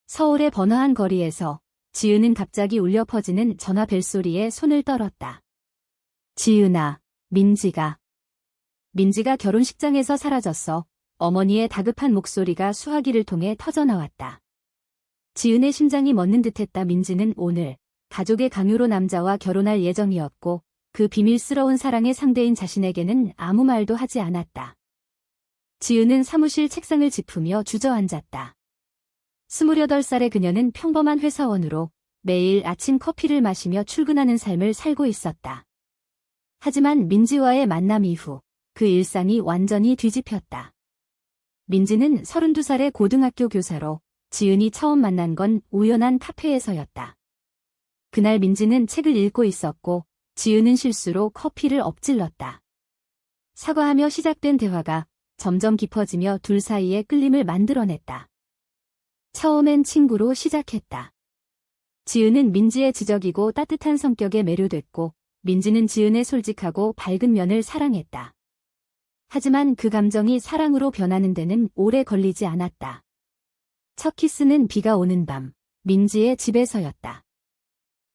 서울의 번화한 거리에서 지은은 갑자기 울려 퍼지는 전화 벨소리에 손을 떨었다. 지은아, 민지가 결혼식장에서 사라졌어. 어머니의 다급한 목소리가 수화기를 통해 터져나왔다. 지은의 심장이 멎는 듯했다. 민지는 오늘 가족의 강요로 남자와 결혼할 예정이었고 그 비밀스러운 사랑의 상대인 자신에게는 아무 말도 하지 않았다. 지은은 사무실 책상을 짚으며 주저앉았다. 28살의 그녀는 평범한 회사원으로 매일 아침 커피를 마시며 출근하는 삶을 살고 있었다. 하지만 민지와의 만남 이후 그 일상이 완전히 뒤집혔다. 민지는 32살의 고등학교 교사로 지은이 처음 만난 건 우연한 카페에서였다. 그날 민지는 책을 읽고 있었고 지은은 실수로 커피를 엎질렀다. 사과하며 시작된 대화가 점점 깊어지며 둘 사이의 끌림을 만들어냈다. 처음엔 친구로 시작했다. 지은은 민지의 지적이고 따뜻한 성격에 매료됐고 민지는 지은의 솔직하고 밝은 면을 사랑했다. 하지만 그 감정이 사랑으로 변하는 데는 오래 걸리지 않았다. 첫 키스는 비가 오는 밤, 민지의 집에서였다.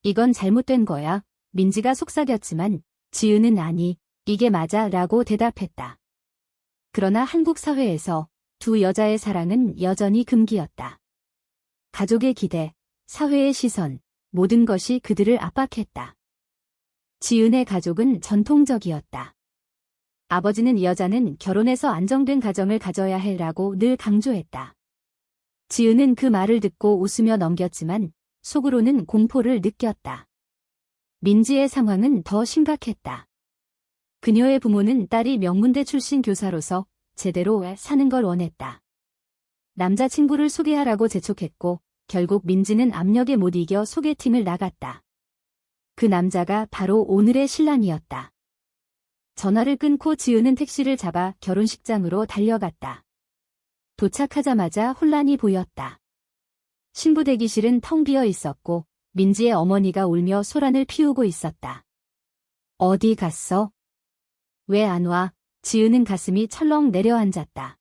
이건 잘못된 거야. 민지가 속삭였지만 지은은 아니, 이게 맞아 라고 대답했다. 그러나 한국 사회에서 두 여자의 사랑은 여전히 금기였다. 가족의 기대, 사회의 시선, 모든 것이 그들을 압박했다. 지은의 가족은 전통적이었다. 아버지는 여자는 결혼해서 안정된 가정을 가져야 해라고 늘 강조했다. 지은은 그 말을 듣고 웃으며 넘겼지만 속으로는 공포를 느꼈다. 민지의 상황은 더 심각했다. 그녀의 부모는 딸이 명문대 출신 교사로서 제대로 사는 걸 원했다. 남자친구를 소개하라고 재촉했고 결국 민지는 압력에 못 이겨 소개팅을 나갔다. 그 남자가 바로 오늘의 신랑이었다. 전화를 끊고 지은은 택시를 잡아 결혼식장으로 달려갔다. 도착하자마자 혼란이 보였다. 신부 대기실은 텅 비어 있었고 민지의 어머니가 울며 소란을 피우고 있었다. 어디 갔어? 왜 안 와? 지은은 가슴이 철렁 내려앉았다.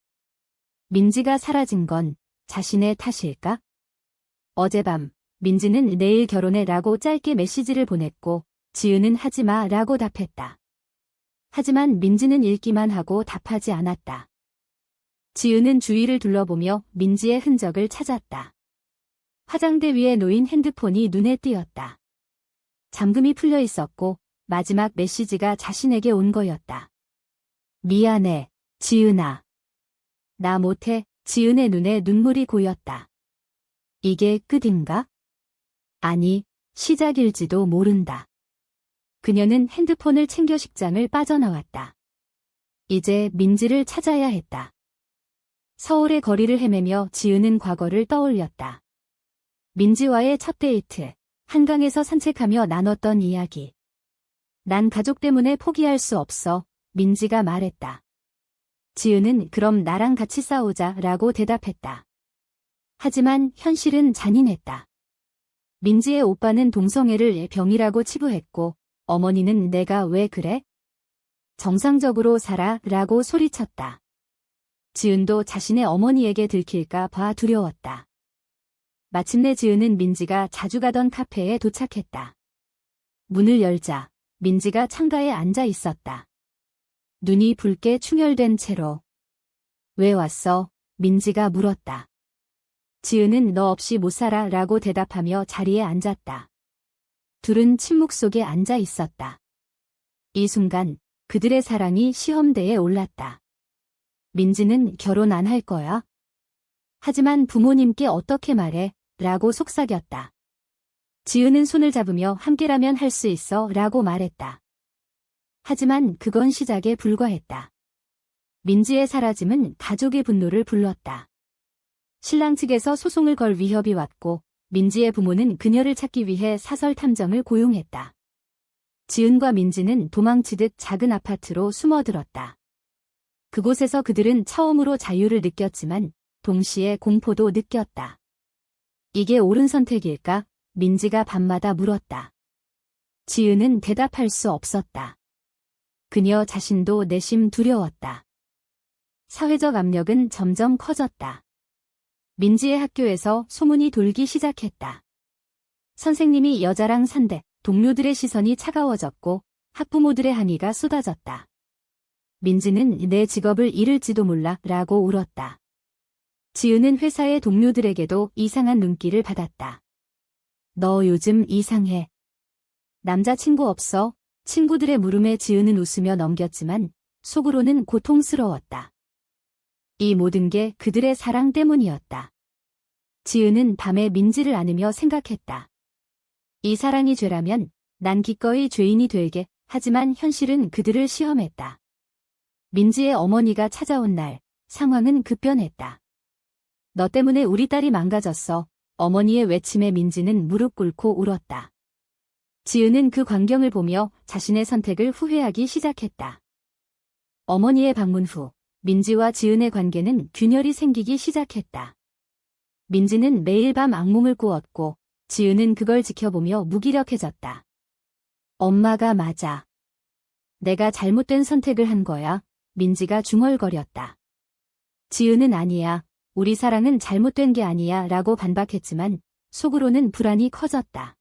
민지가 사라진 건 자신의 탓일까? 어젯밤 민지는 내일 결혼해 라고 짧게 메시지를 보냈고 지은은 하지마 라고 답했다. 하지만 민지는 읽기만 하고 답하지 않았다. 지은은 주위를 둘러보며 민지의 흔적을 찾았다. 화장대 위에 놓인 핸드폰이 눈에 띄었다. 잠금이 풀려 있었고 마지막 메시지가 자신에게 온 거였다. 미안해, 지은아. 나 못해. 지은의 눈에 눈물이 고였다. 이게 끝인가? 아니, 시작일지도 모른다. 그녀는 핸드폰을 챙겨 식장을 빠져나왔다. 이제 민지를 찾아야 했다. 서울의 거리를 헤매며 지은은 과거를 떠올렸다. 민지와의 첫 데이트, 한강에서 산책하며 나눴던 이야기. 난 가족 때문에 포기할 수 없어, 민지가 말했다. 지은은 그럼 나랑 같이 싸우자 라고 대답했다. 하지만 현실은 잔인했다. 민지의 오빠는 동성애를 병이라고 치부했고 어머니는 내가 왜 그래? 정상적으로 살아 라고 소리쳤다. 지은도 자신의 어머니에게 들킬까 봐 두려웠다. 마침내 지은은 민지가 자주 가던 카페에 도착했다. 문을 열자 민지가 창가에 앉아 있었다. 눈이 붉게 충혈된 채로. 왜 왔어? 민지가 물었다. 지은은 너 없이 못 살아 라고 대답하며 자리에 앉았다. 둘은 침묵 속에 앉아 있었다. 이 순간 그들의 사랑이 시험대에 올랐다. 민지는 결혼 안 할 거야? 하지만 부모님께 어떻게 말해? 라고 속삭였다. 지은은 손을 잡으며 함께라면 할 수 있어 라고 말했다. 하지만 그건 시작에 불과했다. 민지의 사라짐은 가족의 분노를 불렀다. 신랑 측에서 소송을 걸 위협이 왔고 민지의 부모는 그녀를 찾기 위해 사설 탐정을 고용했다. 지은과 민지는 도망치듯 작은 아파트로 숨어들었다. 그곳에서 그들은 처음으로 자유를 느꼈지만 동시에 공포도 느꼈다. 이게 옳은 선택일까? 민지가 밤마다 물었다. 지은은 대답할 수 없었다. 그녀 자신도 내심 두려웠다. 사회적 압력은 점점 커졌다. 민지의 학교에서 소문이 돌기 시작했다. 선생님이 여자랑 산대, 동료들의 시선이 차가워졌고 학부모들의 항의가 쏟아졌다. 민지는 내 직업을 잃을지도 몰라 라고 울었다. 지은은 회사의 동료들에게도 이상한 눈길을 받았다. 너 요즘 이상해. 남자친구 없어? 친구들의 물음에 지은은 웃으며 넘겼지만 속으로는 고통스러웠다. 이 모든 게 그들의 사랑 때문이었다. 지은은 밤에 민지를 안으며 생각했다. 이 사랑이 죄라면 난 기꺼이 죄인이 되게, 하지만 현실은 그들을 시험했다. 민지의 어머니가 찾아온 날, 상황은 급변했다. 너 때문에 우리 딸이 망가졌어. 어머니의 외침에 민지는 무릎 꿇고 울었다. 지은은 그 광경을 보며 자신의 선택을 후회하기 시작했다. 어머니의 방문 후 민지와 지은의 관계는 균열이 생기기 시작했다. 민지는 매일 밤 악몽을 꾸었고 지은은 그걸 지켜보며 무기력해졌다. 엄마가 맞아. 내가 잘못된 선택을 한 거야. 민지가 중얼거렸다. 지은은 아니야. 우리 사랑은 잘못된 게 아니야 라고 반박했지만 속으로는 불안이 커졌다.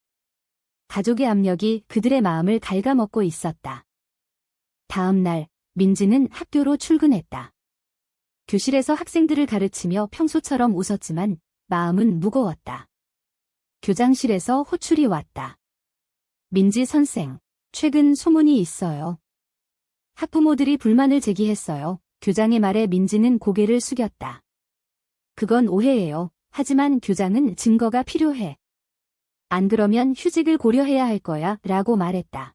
가족의 압력이 그들의 마음을 갉아먹고 있었다. 다음 날 민지는 학교로 출근했다. 교실에서 학생들을 가르치며 평소처럼 웃었지만 마음은 무거웠다. 교장실에서 호출이 왔다. 민지 선생, 최근 소문이 있어요. 학부모들이 불만을 제기했어요. 교장의 말에 민지는 고개를 숙였다. 그건 오해예요. 하지만 교장은 증거가 필요해. 안 그러면 휴직을 고려해야 할 거야 라고 말했다.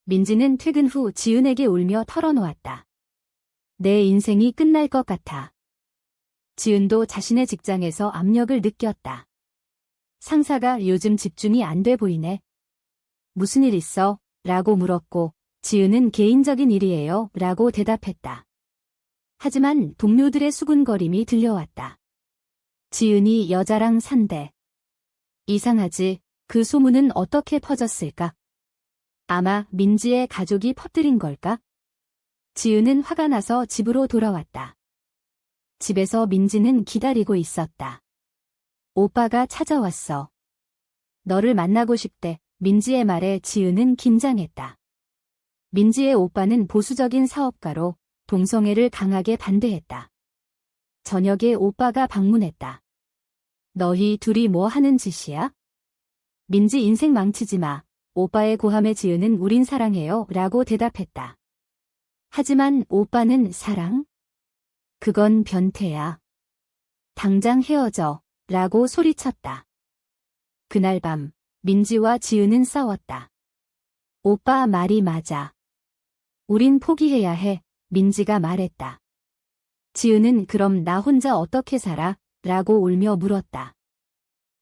민지는 퇴근 후 지은에게 울며 털어놓았다. 내 인생이 끝날 것 같아. 지은도 자신의 직장에서 압력을 느꼈다. 상사가 요즘 집중이 안 돼 보이네. 무슨 일 있어? 라고 물었고 지은은 개인적인 일이에요 라고 대답했다. 하지만 동료들의 수군거림이 들려왔다. 지은이 여자랑 산대. 이상하지? 그 소문은 어떻게 퍼졌을까? 아마 민지의 가족이 퍼뜨린 걸까? 지은은 화가 나서 집으로 돌아왔다. 집에서 민지는 기다리고 있었다. 오빠가 찾아왔어. 너를 만나고 싶대. 민지의 말에 지은은 긴장했다. 민지의 오빠는 보수적인 사업가로 동성애를 강하게 반대했다. 저녁에 오빠가 방문했다. 너희 둘이 뭐 하는 짓이야? 민지 인생 망치지 마. 오빠의 고함에 지은은 우린 사랑해요 라고 대답했다. 하지만 오빠는 사랑? 그건 변태야. 당장 헤어져 라고 소리쳤다. 그날 밤 민지와 지은은 싸웠다. 오빠 말이 맞아. 우린 포기해야 해. 민지가 말했다. 지은은 그럼 나 혼자 어떻게 살아? 라고 울며 물었다.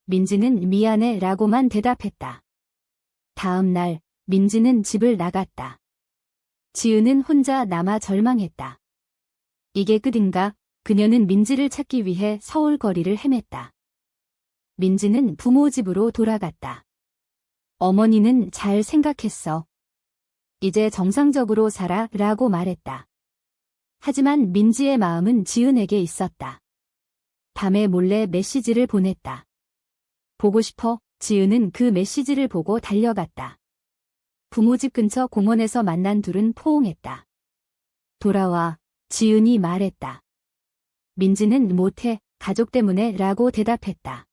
민지는 미안해 라고만 대답했다. 다음 날 민지는 집을 나갔다. 지은은 혼자 남아 절망했다. 이게 끝인가? 그녀는 민지를 찾기 위해 서울 거리를 헤맸다. 민지는 부모 집으로 돌아갔다. 어머니는 잘 생각했어. 이제 정상적으로 살아 라고 말했다. 하지만 민지의 마음은 지은에게 있었다. 밤에 몰래 메시지를 보냈다. 보고 싶어? 지은은 그 메시지를 보고 달려갔다. 부모집 근처 공원에서 만난 둘은 포옹했다. 돌아와, 지은이 말했다. 민지는 못해, 가족 때문에 라고 대답했다.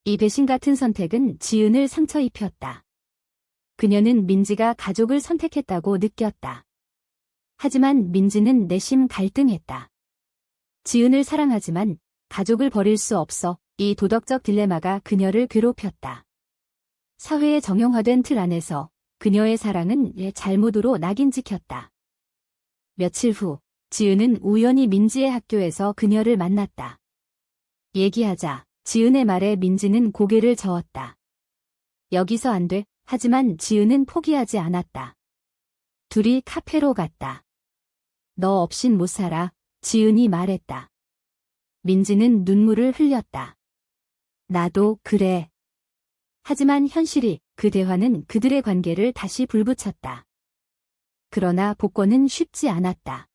이 배신 같은 선택은 지은을 상처 입혔다. 그녀는 민지가 가족을 선택했다고 느꼈다. 하지만 민지는 내심 갈등했다. 지은을 사랑하지만 가족을 버릴 수 없어. 이 도덕적 딜레마가 그녀를 괴롭혔다. 사회의 정형화된 틀 안에서 그녀의 사랑은 잘못으로 낙인 찍혔다. 며칠 후 지은은 우연히 민지의 학교에서 그녀를 만났다. 얘기하자 지은의 말에 민지는 고개를 저었다. 여기서 안 돼. 하지만 지은은 포기하지 않았다. 둘이 카페로 갔다. 너 없인 못 살아. 지은이 말했다. 민지는 눈물을 흘렸다. 나도 그래. 하지만 현실이 그 대화는 그들의 관계를 다시 불붙였다. 그러나 복권은 쉽지 않았다.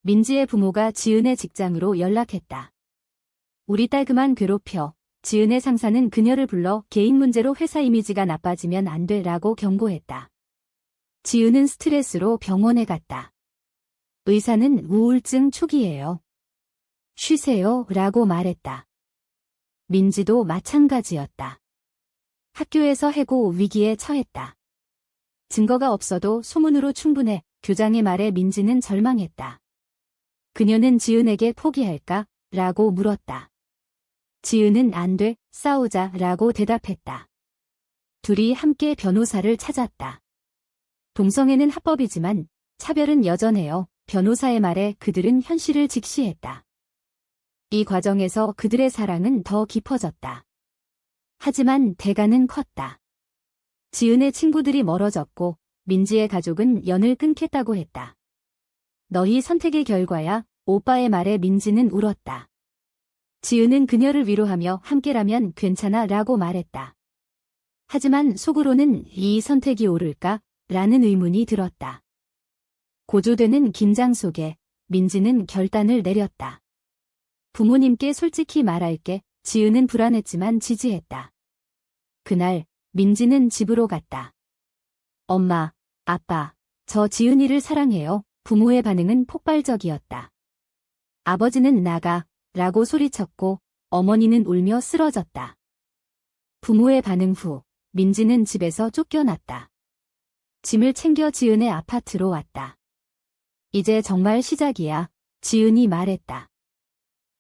민지의 부모가 지은의 직장으로 연락했다. 우리 딸 그만 괴롭혀. 지은의 상사는 그녀를 불러 개인 문제로 회사 이미지가 나빠지면 안 돼라고 경고했다. 지은은 스트레스로 병원에 갔다. 의사는 우울증 초기예요. 쉬세요 라고 말했다. 민지도 마찬가지였다. 학교에서 해고 위기에 처했다. 증거가 없어도 소문으로 충분해. 교장의 말에 민지는 절망했다. 그녀는 지은에게 포기할까? 라고 물었다. 지은은 안 돼, 싸우자 라고 대답했다. 둘이 함께 변호사를 찾았다. 동성애는 합법이지만 차별은 여전해요. 변호사의 말에 그들은 현실을 직시했다. 이 과정에서 그들의 사랑은 더 깊어졌다. 하지만 대가는 컸다. 지은의 친구들이 멀어졌고 민지의 가족은 연을 끊겠다고 했다. 너희 선택의 결과야. 오빠의 말에 민지는 울었다. 지은은 그녀를 위로하며 함께라면 괜찮아 라고 말했다. 하지만 속으로는 이 선택이 옳을까? 라는 의문이 들었다. 고조되는 긴장 속에 민지는 결단을 내렸다. 부모님께 솔직히 말할게. 지은은 불안했지만 지지했다. 그날 민지는 집으로 갔다. 엄마, 아빠, 저 지은이를 사랑해요. 부모의 반응은 폭발적이었다. 아버지는 나가 라고 소리쳤고 어머니는 울며 쓰러졌다. 부모의 반응 후 민지는 집에서 쫓겨났다. 짐을 챙겨 지은의 아파트로 왔다. 이제 정말 시작이야. 지은이 말했다.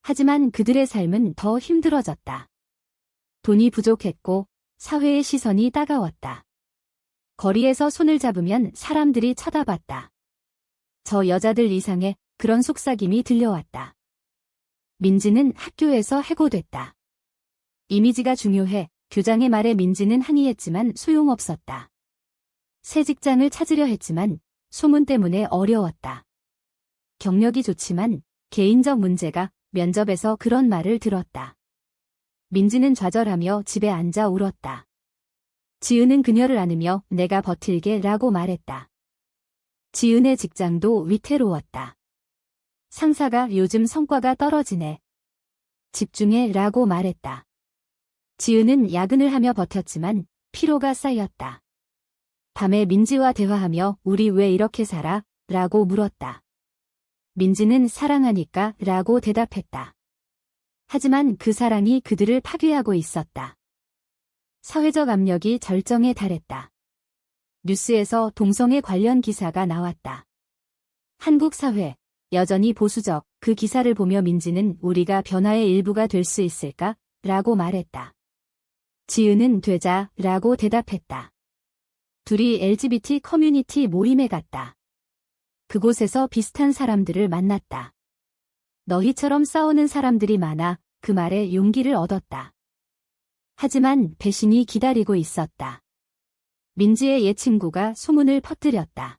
하지만 그들의 삶은 더 힘들어졌다. 돈이 부족했고 사회의 시선이 따가웠다. 거리에서 손을 잡으면 사람들이 쳐다봤다. 저 여자들 이상해. 그런 속삭임이 들려왔다. 민지는 학교에서 해고됐다. 이미지가 중요해. 교장의 말에 민지는 항의했지만 소용없었다. 새 직장을 찾으려 했지만 소문 때문에 어려웠다. 경력이 좋지만 개인적 문제가 면접에서 그런 말을 들었다. 민지는 좌절하며 집에 앉아 울었다. 지은은 그녀를 안으며 내가 버틸게 라고 말했다. 지은의 직장도 위태로웠다. 상사가 요즘 성과가 떨어지네. 집중해 라고 말했다. 지은은 야근을 하며 버텼지만 피로가 쌓였다. 밤에 민지와 대화하며 우리 왜 이렇게 살아? 라고 물었다. 민지는 사랑하니까 라고 대답했다. 하지만 그 사랑이 그들을 파괴하고 있었다. 사회적 압력이 절정에 달했다. 뉴스에서 동성애 관련 기사가 나왔다. 한국 사회, 여전히 보수적. 그 기사를 보며 민지는 우리가 변화의 일부가 될 수 있을까? 라고 말했다. 지은은 되자 라고 대답했다. 둘이 LGBT 커뮤니티 모임에 갔다. 그곳에서 비슷한 사람들을 만났다. 너희처럼 싸우는 사람들이 많아. 그 말에 용기를 얻었다. 하지만 배신이 기다리고 있었다. 민지의 옛 친구가 소문을 퍼뜨렸다.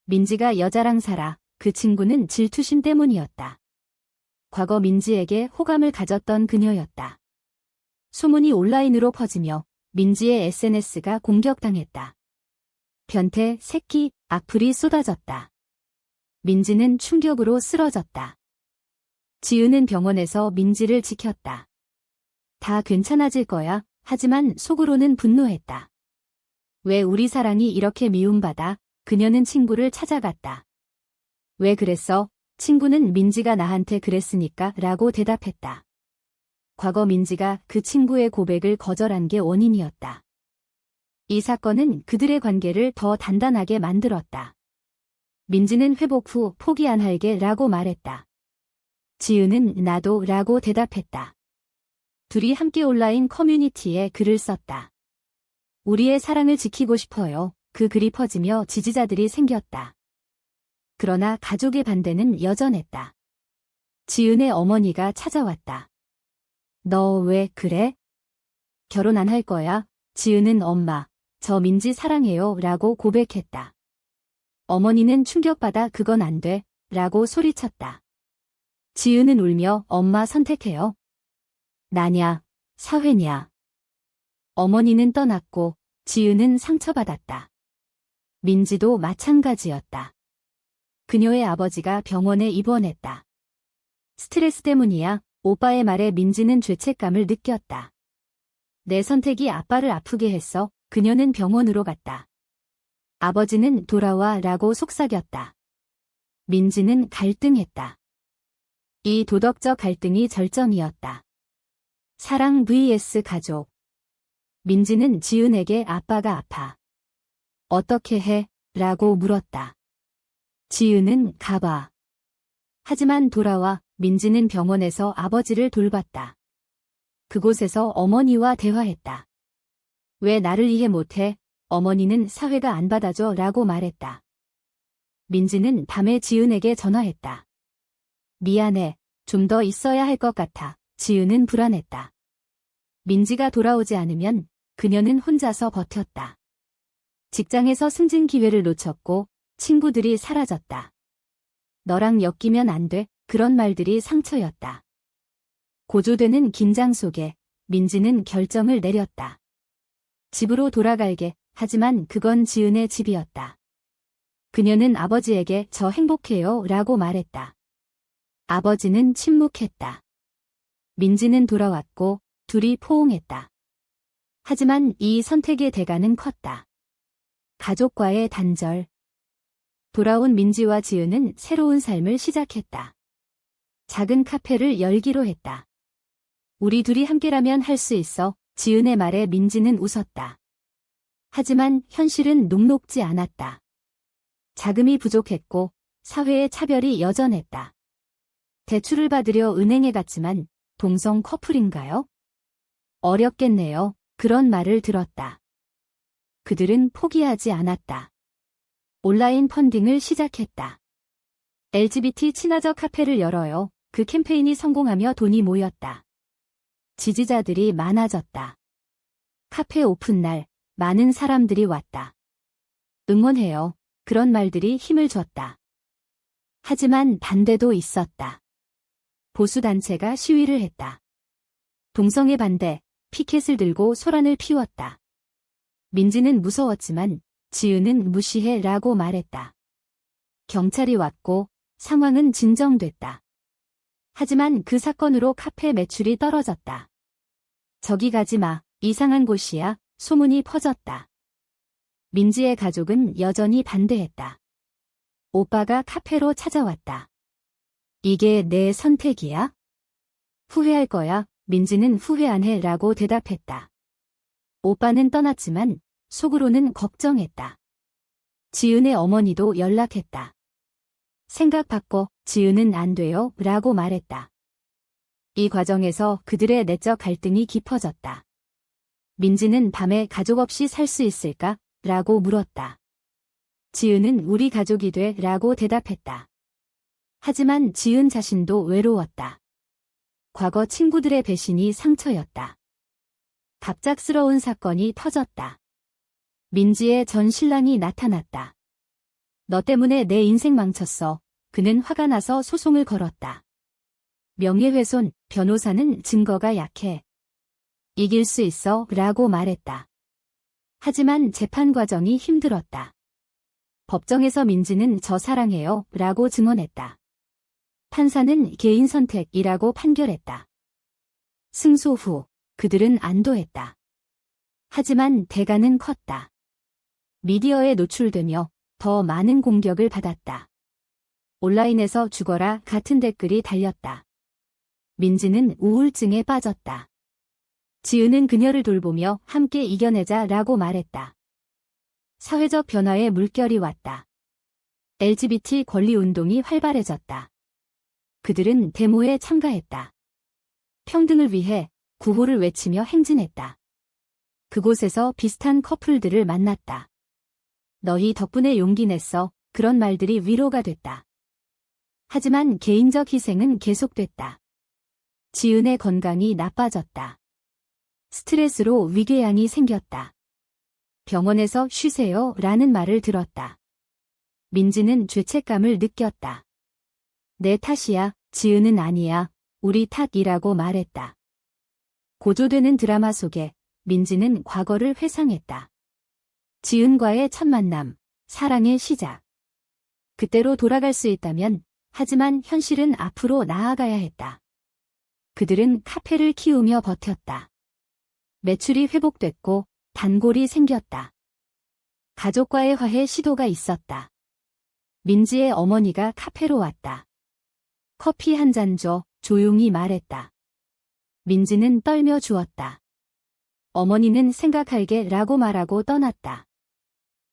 민지가 여자랑 살아. 그 친구는 질투심 때문이었다. 과거 민지에게 호감을 가졌던 그녀였다. 소문이 온라인으로 퍼지며 민지의 SNS가 공격당했다. 변태, 새끼, 악플이 쏟아졌다. 민지는 충격으로 쓰러졌다. 지은은 병원에서 민지를 지켰다. 다 괜찮아질 거야. 하지만 속으로는 분노했다. 왜 우리 사랑이 이렇게 미움받아? 그녀는 친구를 찾아갔다. 왜 그랬어? 친구는 민지가 나한테 그랬으니까 라고 대답했다. 과거 민지가 그 친구의 고백을 거절한 게 원인이었다. 이 사건은 그들의 관계를 더 단단하게 만들었다. 민지는 회복 후 포기 안 할게 라고 말했다. 지은은 나도 라고 대답했다. 둘이 함께 온라인 커뮤니티에 글을 썼다. 우리의 사랑을 지키고 싶어요. 그 글이 퍼지며 지지자들이 생겼다. 그러나 가족의 반대는 여전했다. 지은의 어머니가 찾아왔다. 너 왜 그래? 결혼 안 할 거야? 지은은 엄마, 저 민지 사랑해요 라고 고백했다. 어머니는 충격받아 그건 안 돼 라고 소리쳤다. 지은은 울며 엄마 선택해요. 나냐, 사회냐. 어머니는 떠났고 지은은 상처받았다. 민지도 마찬가지였다. 그녀의 아버지가 병원에 입원했다. 스트레스 때문이야. 오빠의 말에 민지는 죄책감을 느꼈다. 내 선택이 아빠를 아프게 했어. 그녀는 병원으로 갔다. 아버지는 돌아와 라고 속삭였다. 민지는 갈등했다. 이 도덕적 갈등이 절정이었다. 사랑 vs 가족. 민지는 지은에게 아빠가 아파. 어떻게 해? 라고 물었다. 지은은 가봐. 하지만 돌아와. 민지는 병원에서 아버지를 돌봤다. 그곳에서 어머니와 대화했다. 왜 나를 이해 못해? 어머니는 사회가 안 받아줘 라고 말했다. 민지는 밤에 지은에게 전화했다. 미안해. 좀 더 있어야 할 것 같아. 지은은 불안했다. 민지가 돌아오지 않으면 그녀는 혼자서 버텼다. 직장에서 승진 기회를 놓쳤고 친구들이 사라졌다. 너랑 엮이면 안 돼. 그런 말들이 상처였다. 고조되는 긴장 속에 민지는 결정을 내렸다. 집으로 돌아갈게. 하지만 그건 지은의 집이었다. 그녀는 아버지에게 저 행복해요 라고 말했다. 아버지는 침묵했다. 민지는 돌아왔고 둘이 포옹했다. 하지만 이 선택의 대가는 컸다. 가족과의 단절. 돌아온 민지와 지은은 새로운 삶을 시작했다. 작은 카페를 열기로 했다. 우리 둘이 함께라면 할 수 있어. 지은의 말에 민지는 웃었다. 하지만 현실은 녹록지 않았다. 자금이 부족했고 사회의 차별이 여전했다. 대출을 받으려 은행에 갔지만 동성 커플인가요? 어렵겠네요. 그런 말을 들었다. 그들은 포기하지 않았다. 온라인 펀딩을 시작했다. LGBT 친화적 카페를 열어요. 그 캠페인이 성공하며 돈이 모였다. 지지자들이 많아졌다. 카페 오픈날 많은 사람들이 왔다. 응원해요. 그런 말들이 힘을 줬다. 하지만 반대도 있었다. 보수단체가 시위를 했다. 동성애 반대, 피켓을 들고 소란을 피웠다. 민지는 무서웠지만 지은은 무시해 라고 말했다. 경찰이 왔고 상황은 진정됐다. 하지만 그 사건으로 카페 매출이 떨어졌다. 저기 가지 마. 이상한 곳이야. 소문이 퍼졌다. 민지의 가족은 여전히 반대했다. 오빠가 카페로 찾아왔다. 이게 내 선택이야? 후회할 거야. 민지는 후회 안 해 라고 대답했다. 오빠는 떠났지만 속으로는 걱정했다. 지은의 어머니도 연락했다. 생각 바꿔. 지은은 안 돼요 라고 말했다. 이 과정에서 그들의 내적 갈등이 깊어졌다. 민지는 밤에 가족 없이 살 수 있을까? 라고 물었다. 지은은 우리 가족이 돼 라고 대답했다. 하지만 지은 자신도 외로웠다. 과거 친구들의 배신이 상처였다. 갑작스러운 사건이 터졌다. 민지의 전 신랑이 나타났다. 너 때문에 내 인생 망쳤어. 그는 화가 나서 소송을 걸었다. 명예훼손, 변호사는 증거가 약해. 이길 수 있어 라고 말했다. 하지만 재판 과정이 힘들었다. 법정에서 민지는 저 사랑해요 라고 증언했다. 판사는 개인 선택이라고 판결했다. 승소 후 그들은 안도했다. 하지만 대가는 컸다. 미디어에 노출되며 더 많은 공격을 받았다. 온라인에서 죽어라 같은 댓글이 달렸다. 민지는 우울증에 빠졌다. 지은은 그녀를 돌보며 함께 이겨내자 라고 말했다. 사회적 변화의 물결이 왔다. LGBT 권리 운동이 활발해졌다. 그들은 데모에 참가했다. 평등을 위해 구호를 외치며 행진했다. 그곳에서 비슷한 커플들을 만났다. 너희 덕분에 용기 냈어. 그런 말들이 위로가 됐다. 하지만 개인적 희생은 계속됐다. 지은의 건강이 나빠졌다. 스트레스로 위궤양이 생겼다. 병원에서 쉬세요 라는 말을 들었다. 민지는 죄책감을 느꼈다. 내 탓이야. 지은은 아니야. 우리 탓이라고 말했다. 고조되는 드라마 속에 민지는 과거를 회상했다. 지은과의 첫 만남, 사랑의 시작. 그때로 돌아갈 수 있다면, 하지만 현실은 앞으로 나아가야 했다. 그들은 카페를 키우며 버텼다. 매출이 회복됐고 단골이 생겼다. 가족과의 화해 시도가 있었다. 민지의 어머니가 카페로 왔다. 커피 한 잔 줘, 조용히 말했다. 민지는 떨며 주었다. 어머니는 생각할게 라고 말하고 떠났다.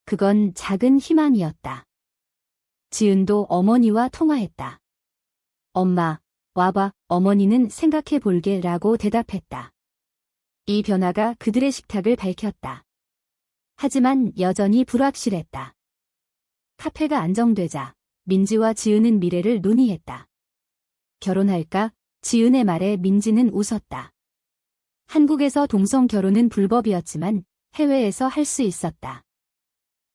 그건 작은 희망이었다. 지은도 어머니와 통화했다. 엄마, 와봐, 어머니는 생각해 볼게 라고 대답했다. 이 변화가 그들의 식탁을 밝혔다. 하지만 여전히 불확실했다. 카페가 안정되자 민지와 지은은 미래를 논의했다. 결혼할까? 지은의 말에 민지는 웃었다. 한국에서 동성 결혼은 불법이었지만 해외에서 할 수 있었다.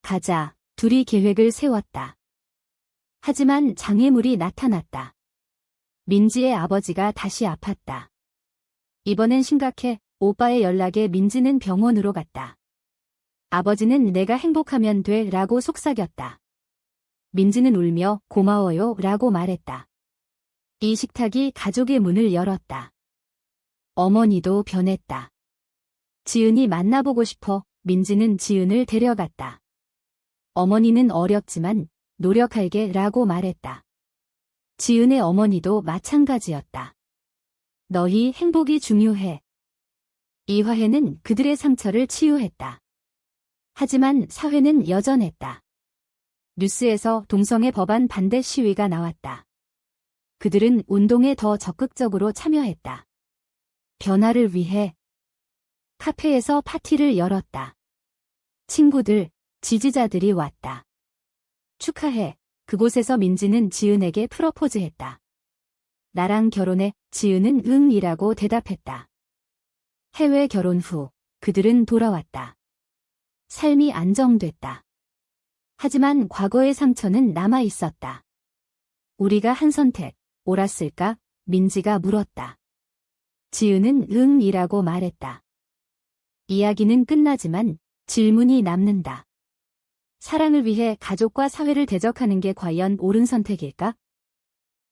가자, 둘이 계획을 세웠다. 하지만 장애물이 나타났다. 민지의 아버지가 다시 아팠다. 이번엔 심각해. 오빠의 연락에 민지는 병원으로 갔다. 아버지는 내가 행복하면 돼 라고 속삭였다. 민지는 울며 고마워요 라고 말했다. 이 식탁이 가족의 문을 열었다. 어머니도 변했다. 지은이 만나보고 싶어. 민지는 지은을 데려갔다. 어머니는 어렵지만 노력할게 라고 말했다. 지은의 어머니도 마찬가지였다. 너희 행복이 중요해. 이 화해는 그들의 상처를 치유했다. 하지만 사회는 여전했다. 뉴스에서 동성애 법안 반대 시위가 나왔다. 그들은 운동에 더 적극적으로 참여했다. 변화를 위해 카페에서 파티를 열었다. 친구들, 지지자들이 왔다. 축하해. 그곳에서 민지는 지은에게 프러포즈했다. 나랑 결혼해. 지은은 응이라고 대답했다. 해외 결혼 후 그들은 돌아왔다. 삶이 안정됐다. 하지만 과거의 상처는 남아 있었다. 우리가 한 선택, 옳았을까? 민지가 물었다. 지은은 응이라고 말했다. 이야기는 끝나지만 질문이 남는다. 사랑을 위해 가족과 사회를 대적하는 게 과연 옳은 선택일까?